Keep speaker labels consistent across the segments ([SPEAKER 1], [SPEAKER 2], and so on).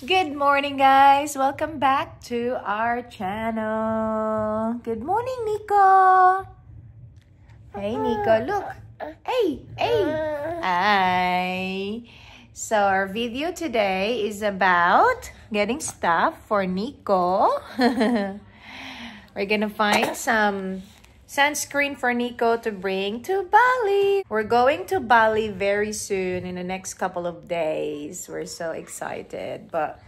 [SPEAKER 1] Good morning, guys. Welcome back to our channel. Good morning, Nico. Hey, Nico. Look. Hey. Hi. So our video today is about getting stuff for Nico. We're gonna find some sunscreen for Nico to bring to Bali. We're going to Bali very soon in the next couple of days. We're so excited, but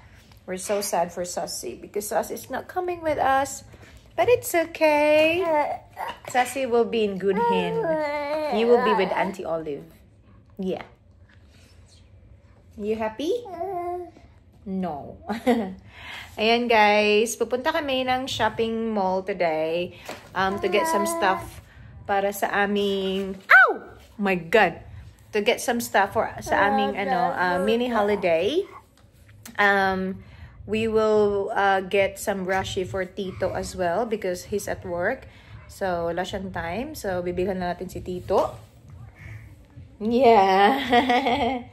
[SPEAKER 1] we're so sad for Sassy because Sassy is not coming with us. But it's okay. Sassy will be in good hands. You will be with Auntie Olive. Yeah. You happy? No. Ayan guys, pupunta kami ng shopping mall today to get some stuff para sa aming my god, to get some stuff for sa aming mini holiday. We will get some brushie for Tito as well because he's at work, so wala siyang time, so bibilhan na natin si Tito. Yeah.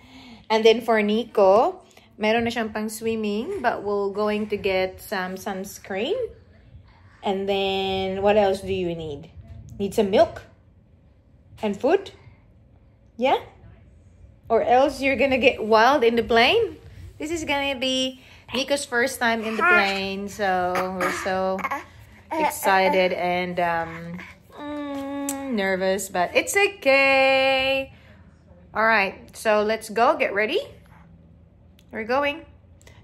[SPEAKER 1] And then for Nico, meron na siyang pang swimming, but we're going to get some sunscreen. And then, what else do you need? Need some milk? And food? Yeah? Or else you're gonna get wild in the plane? This is gonna be Nico's first time in the plane, so we're so excited and nervous, but it's okay. Alright, so let's go. Get ready. We're going.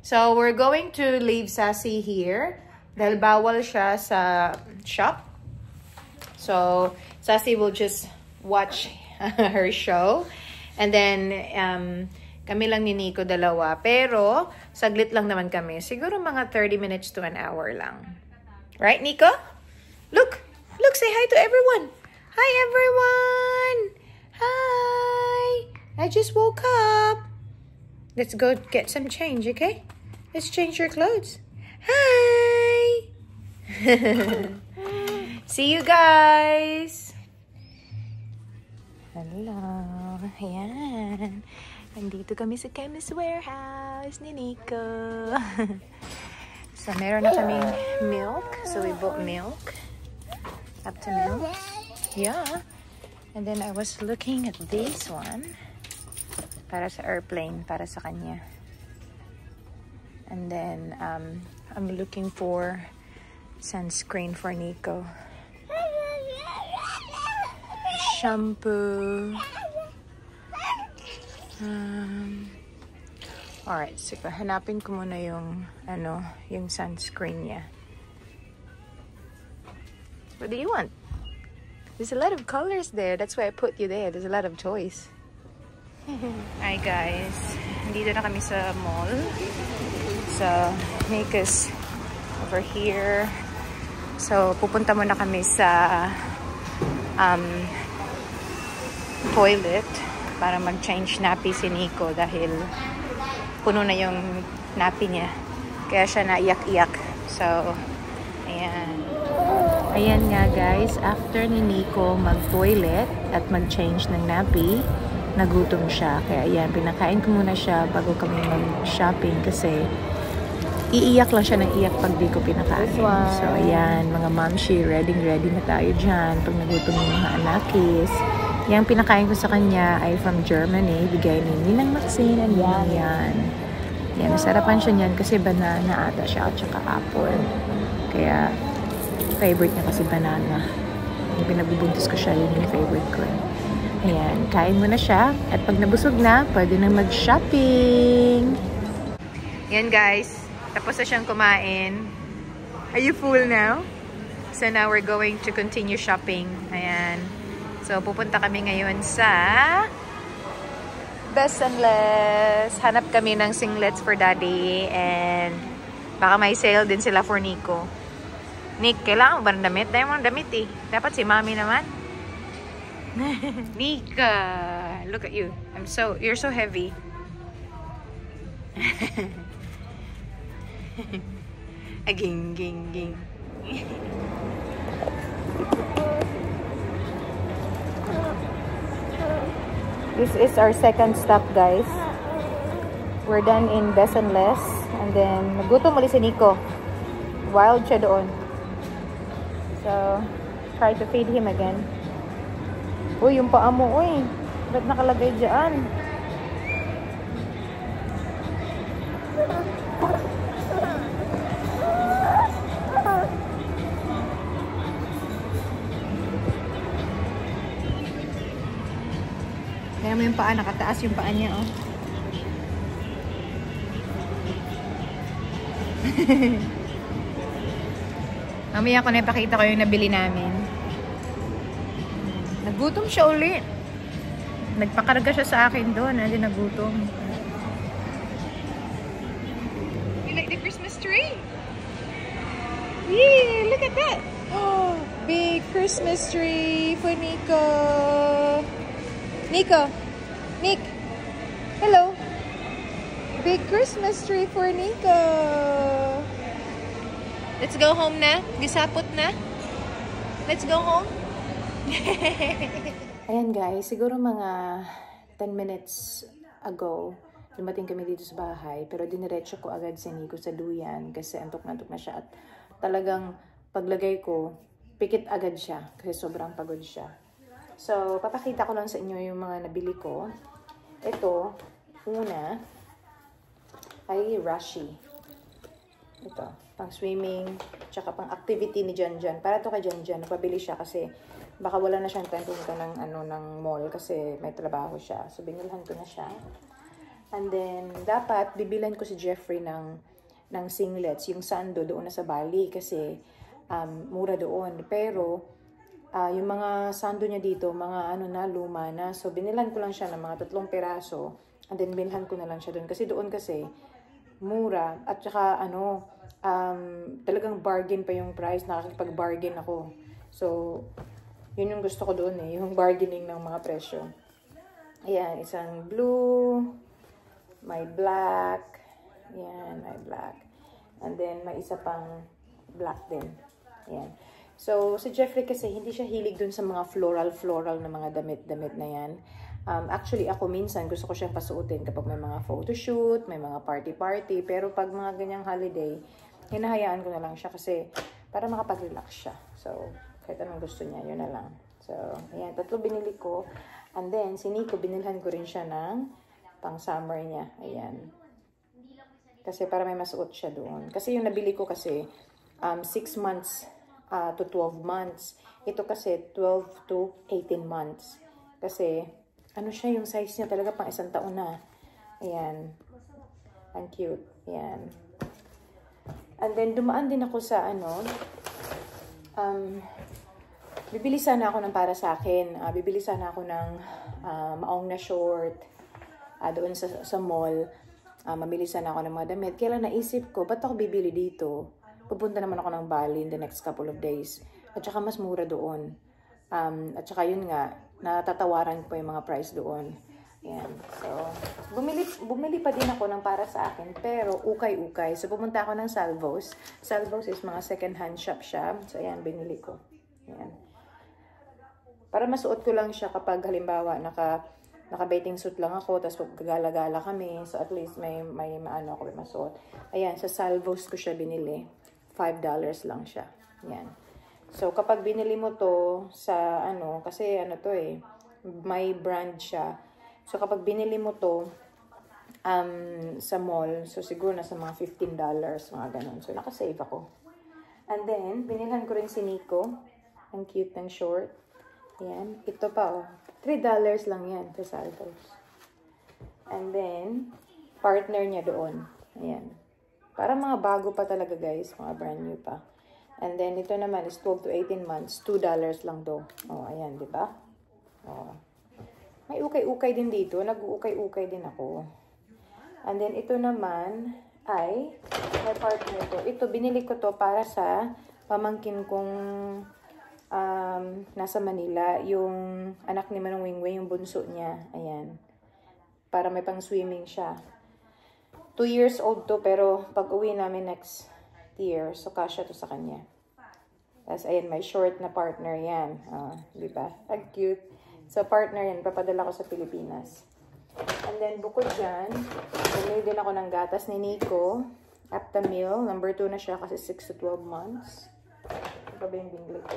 [SPEAKER 1] So, we're going to leave Sassy here. Dahil bawal siya sa shop. So, Sassy will just watch her show. And then, kami lang ni Nico dalawa. Pero, saglit lang naman kami. Siguro mga 30 minutes to an hour lang. Right, Nico? Look! Look, say hi to everyone! Hi, everyone! Hi! I just woke up. Let's go get some change, okay? Let's change your clothes. Hi! See you guys! Hello! Ayan. Nandito kami sa Chemist Warehouse ni Nico. So, meron na kaming milk. So, we bought milk. Up to milk. Yeah. And then, I was looking at this one. Para sa airplane, para sa kanya. And then, I'm looking for sunscreen for Nico. Shampoo. Alright, so hanapin ko muna yung, yung sunscreen niya. What do you want? There's a lot of colors there. That's why I put you there. There's a lot of choice. Hi guys, dito na kami sa mall. So, Nico's over here. So, pupunta muna kami sa toilet para mag-change nappy si Nico dahil puno na yung nappy niya. Kaya siya naiyak-iyak. So, ayan. Ayan nga guys, after ni Nico mag-toilet at mag-change ng nappy, nagutom siya. Kaya ayan, pinakain ko muna siya bago kami mag-shopping kasi iiyak lang siya ng iyak pag di ko pinakain. So ayan, mga momshi, ready na tayo dyan pag nagutom yung mga anakis. Yung pinakain ko sa kanya ay from Germany. Bigay ni Ninang Maxine and yan. Yan, nasarapan siya niyan kasi banana ata siya at saka apple. Kaya favorite niya kasi banana. Yung pinagbubuntis ko siya, yun yung favorite ko. Ayan, kain mo na siya. At pag nabusog na, pwede nang mag-shopping. Yan guys, tapos na siyang kumain. Are you full now? So now we're going to continue shopping. Ayan. So pupunta kami ngayon sa Best and Less. Hanap kami ng singlets for Daddy. And baka may sale din sila for Nico. Nick, kailangan mo ba ng damit? Dahil mo ng damit eh. Dapat si Mami naman. Nika, look at you. You're so heavy. Ging. This is our second stop, guys. we're done in Best and Less. And then, nagutom ulit si Nico. Wild siya doon. So, try to feed him again. Uy, yung paa mo, uy. Ba't nakalagay dyan? Kaya mo yung paa, nakataas yung paa niya, oh. Mamaya ko na ipakita ko yung nabili namin. Nagutom siya ulit. Nagpakarga siya sa akin doon. Hindi nagutom. You like the Christmas tree? Yee! Look at that! Oh, big Christmas tree for Nico. Nico! Nick! Hello! Big Christmas tree for Nico! Let's go home na? Gisapot na? Let's go home? Ayan guys, siguro mga 10 minutes ago, dumating kami dito sa bahay, pero diniretso ko agad si Nico sa duyan kasi antok na siya at talagang paglagay ko, pikit agad siya kasi sobrang pagod siya. So, papakita ko lang sa inyo yung mga nabili ko. Ito, una, ay Rashi. Ito, pang swimming, tsaka pang activity ni Janjan. Para to kay Janjan, napabili siya kasi baka wala na siyang time pumunta ng mall kasi may trabaho siya. So, binilhan ko na siya. And then, dapat bibilan ko si Jeffrey ng singlets, yung sando doon na sa Bali kasi mura doon. Pero, yung mga sando niya dito, mga luma na. So, binilan ko lang siya ng mga 3 piraso. And then, binilhan ko na lang siya doon. Kasi doon kasi, mura. At saka, talagang bargain pa yung price. Nakakipag-bargain ako. So, yun yung gusto ko doon eh. Yung bargaining ng mga presyo. Ayan, isang blue. May black. Ayan, may black. And then, may isa pang black din. Ayan. So, si Jeffrey kasi, hindi siya hilig dun sa mga floral na mga damit-damit na yan. Actually, ako minsan, gusto ko siyang pasuotin kapag may mga photoshoot, may mga party-party. Pero pag mga ganyang holiday, hinahayaan ko na lang siya kasi para makapag-relax siya. So, kahit anong gusto niya, yun na lang. So, ayan, 3 binili ko. And then, si Nico, binilhan ko rin siya ng pang-summer niya. Ayan. Kasi para may masuot siya doon. Kasi yung nabili ko kasi, 6 months to 12 months. Ito kasi 12 to 18 months. Kasi, siya yung size niya talaga pang 1 taon na. Ayan. Ang cute. Ayan. And then, dumaan din ako sa bibili sana ako ng para sa akin. Bibili sana ako ng maong na short doon sa mall. Mamili sana ako ng mga damit. Kaya lang naisip ko, ba't ako bibili dito? Pupunta naman ako ng Bali in the next couple of days. At saka mas mura doon. At saka yun nga, natatawaran ko yung mga price doon. Ayan. So, bumili pa din ako ng para sa akin. Pero, ukay-ukay. So, pumunta ako ng Salvos. Salvos is mga second-hand shop siya. So, ayan, binili ko. Ayan. Para masuot ko lang siya kapag halimbawa naka-bathing suit lang ako, tapos gagala-gala kami. So, at least may ako may masuot. Ayan, sa Salvos ko siya binili. $5 lang siya. Ayan. So, kapag binili mo to sa kasi to eh, may brand siya. So, kapag binili mo to sa mall, so siguro nasa mga $15, mga ganun. So, nakasave ako. And then, binilhan ko rin si Nico. Ang cute ng short. Ayan. Ito pa, oh. $3 lang yan sa Salvos. And then, partner niya doon. Ayan. Para mga bago pa talaga, guys. Mga brand new pa. And then, ito naman is 12 to 18 months. $2 lang do. Oh, ayan, di ba? Oh. May ukay-ukay din dito. Nag-ukay-ukay din ako. And then, ito naman ay may partner to. Ito, binili ko to para sa pamangkin kong nasa Manila. Yung anak ni Manong Wingway, yung bunso niya. Ayan. Para may pang-swimming siya. 2 years old to, pero pag uwi namin next year, so kasya to sa kanya. Tapos, ayan, may short na partner yan. Diba? Ang cute. So, partner yan. Papadala ko sa Pilipinas. And then, bukod dyan, bumili din ako ng gatas ni Nico. Aptamil. Number 2 na siya kasi 6 to 12 months. Ano pa ba yung binili ko?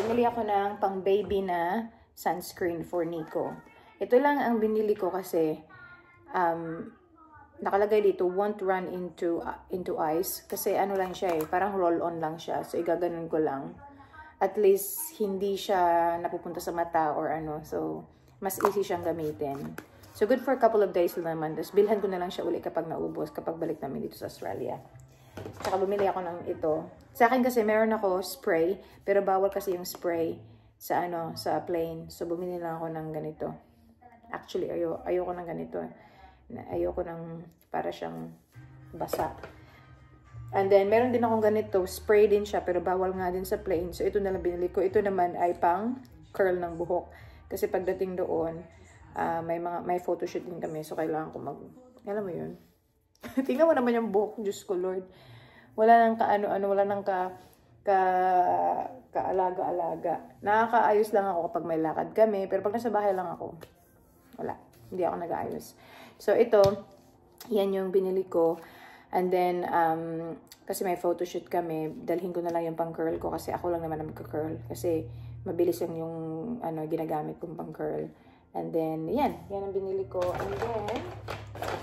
[SPEAKER 1] Bumili ako ng pang baby na sunscreen for Nico. Ito lang ang binili ko kasi nakalagay dito, won't run into eyes. Kasi ano lang siya parang roll-on lang siya. So, igaganon ko lang. At least, hindi siya napupunta sa mata or ano. So, mas easy siyang gamitin. So, good for a couple of days lang naman. Tapos, bilhan ko na lang siya uli kapag naubos, kapag balik namin dito sa Australia. Tsaka, bumili ako ng ito. Sa akin kasi, meron ako spray. Pero, bawal kasi yung spray sa sa plain. So, bumili lang ako ng ganito. Actually, ayoko ng ganito. Ayoko ng para siyang basa. And then, meron din akong ganito. Spray din siya, pero bawal nga din sa plain. So, ito na lang binili ko. Ito naman ay pang curl ng buhok. Kasi pagdating doon, may photoshoot din kami. So, kailangan ko alam mo yun? Tingnan mo naman yung buhok. Diyos ko, Lord. Wala nang wala nang kaalaga-alaga. Nakakaayos lang ako kapag may lakad kami. Pero pag nasa bahay lang ako, wala. Hindi ako nag-aayos. So, ito, yan yung binili ko. And then, kasi may photoshoot kami, dalhin ko na lang yung pang-curl ko kasi ako lang naman ang magka-curl. Kasi, mabilis yung ginagamit kong pang-curl. And then, yan ang binili ko. And then,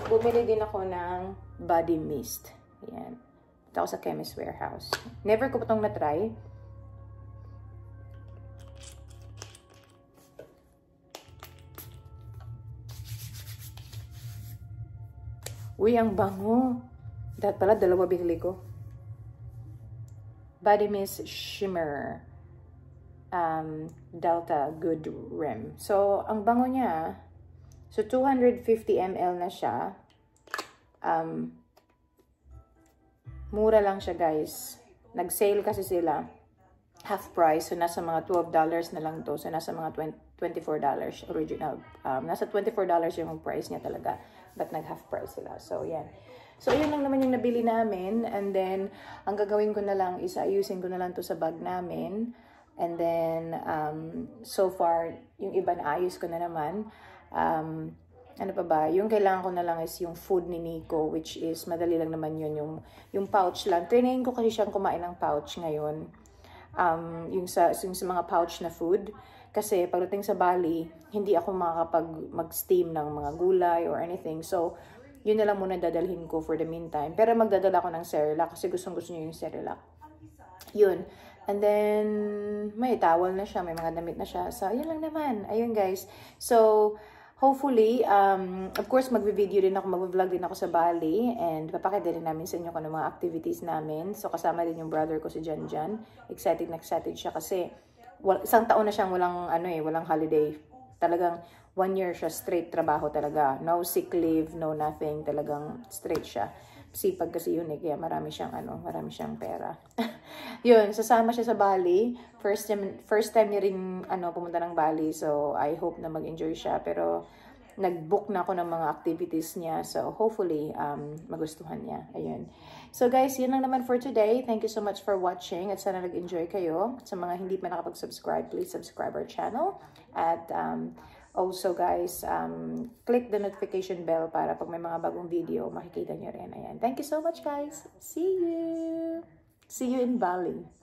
[SPEAKER 1] bumili din ako ng body mist. Yan. Ito ako sa Chemist Warehouse. Never ko pa itong na-try. Uy, ang bango. Dapat pala, 2 binili ko. Body Mist Shimmer. Delta Good Rim. So, ang bango niya, so 250 ml na siya. Mura lang siya, guys. Nag-sale kasi sila. Half price. So, nasa mga $12 na lang to. So, nasa mga $24 original. Nasa $24 yung price niya talaga. But nag-half price sila. So, yan. So, yun lang naman yung nabili namin. And then, ang gagawin ko na lang is ayusin ko na lang to sa bag namin. And then, so far, yung iba na ayos ko na naman. Ano pa ba? Yung kailangan ko na lang is yung food ni Nico, which is madali lang naman yun. Yung pouch lang. Trinayin ko kasi siyang kumain ng pouch ngayon. Yung sa mga pouch na food. Kasi pagdating sa Bali, hindi ako mag-steam ng mga gulay or anything. So, yun na lang muna dadalhin ko for the meantime. Pero magdadala ko ng Cerelac kasi gustong-gusto niyo yung Cerelac. Yun. And then, may towel na siya, may mga damit na siya. So, yun lang naman. Ayun, guys. So, hopefully, of course, mag-video din ako, mag-vlog din ako sa Bali. And papakita din namin sa inyo kung ano mga activities namin. So, kasama din yung brother ko si Janjan. Excited na excited siya kasi isang taon na siyang walang holiday. Talagang 1 year siya straight trabaho talaga. No sick leave, no nothing. Talagang straight siya. Sipag kasi yun kaya marami siyang pera. Yun, sasama siya sa Bali. First time niya rin pumunta ng Bali. So, I hope na mag-enjoy siya. Pero, nag-book na ako ng mga activities niya. So, hopefully, magustuhan niya. Ayun. So, guys, yun lang naman for today. Thank you so much for watching. At sana nag-enjoy kayo. At sa mga hindi pa nakapag-subscribe, please subscribe our channel. At, also, guys, click the notification bell para pag may mga bagong video, makikita nyo rin. Ayan. Thank you so much, guys. See you! See you in Bali.